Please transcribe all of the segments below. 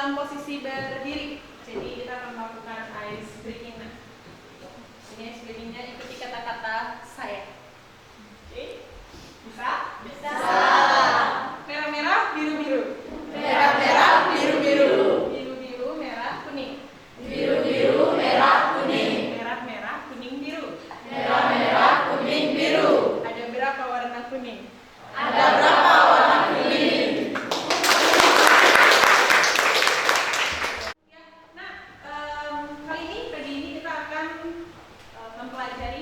dalam posisi berdiri. Jadi kita akan melakukan ice breaking. Nah, ini ice breakingnya ikuti kata-kata saya. Oke, bisa? Bisa. Merah-merah, biru-biru. Merah-merah, biru-biru. Biru-biru, merah, kuning. Biru-biru, merah, kuning. Merah-merah, kuning, biru. Merah-merah, kuning, biru. Ada berapa warna kuning? Ada berapa warna kuning? Nah, kali ini, pagi ini kita akan mempelajari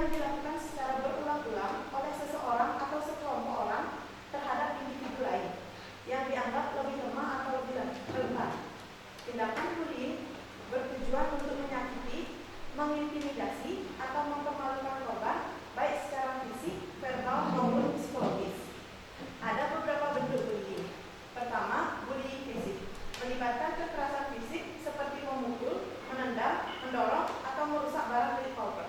yang dilakukan secara berulang-ulang oleh seseorang atau sekelompok orang terhadap individu lain yang dianggap lebih lemah atau lebih rentan. Tindakan bullying bertujuan untuk menyakiti, mengintimidasi, atau mempermalukan korban, baik secara fisik, verbal, maupun psikologis. Ada beberapa bentuk bullying. Pertama, bullying fisik, melibatkan kekerasan fisik seperti memukul, menendang, mendorong, atau merusak barang milik korban.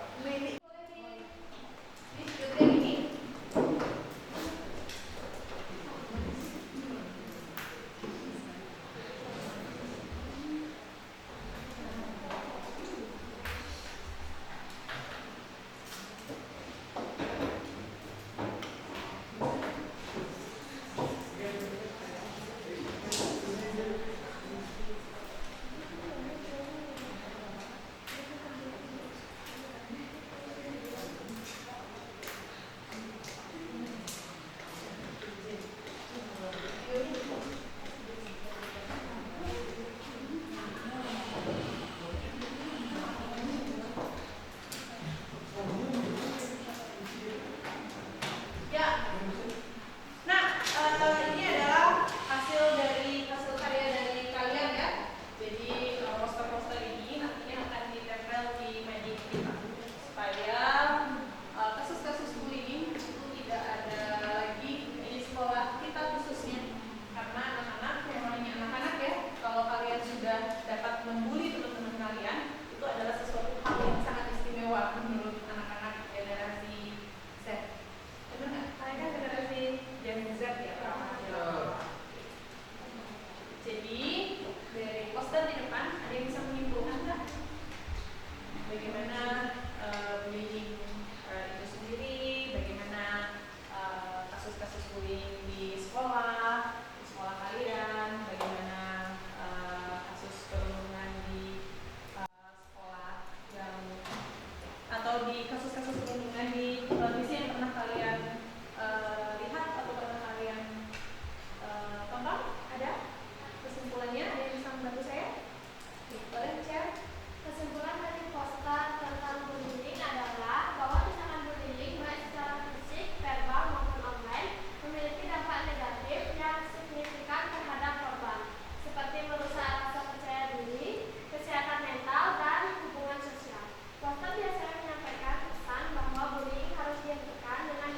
Ini adalah hasil karya dari kalian ya. Jadi poster-poster ini nantinya akan ditempel di meja kita supaya kasus-kasus bullying itu tidak ada lagi di sekolah kita khususnya. Karena anak-anak, yang namanya anak-anak ya, kalau kalian sudah dapat membuli teman-teman kalian, itu adalah sesuatu hal yang sangat istimewa menurut anak-anak generasi Z. Benar nggak? Kalian kan generasi Gen Z ya. Jadi dari poster di depan ada yang bisa menyimpulkan nggak bagaimana bullying itu sendiri, bagaimana kasus-kasus bullying di sekolah kalian, bagaimana kasus perundungan di sekolah yang atau di kasus-kasus perundungan di televisi yang pernah kalian lihat atau pernah kalian tonton. Ada kesimpulannya? Ada yang bisa membantu saya? Boleh share? Kesimpulan dari poster tentang bullying adalah bahwa tindakan bullying baik secara fisik, verbal maupun online memiliki dampak negatif yang signifikan terhadap korban, seperti merusak rasa percaya diri, kesehatan mental, dan hubungan sosial. Poster biasanya menyampaikan pesan bahwa bullying harus dihentikan dengan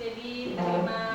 Jadi terima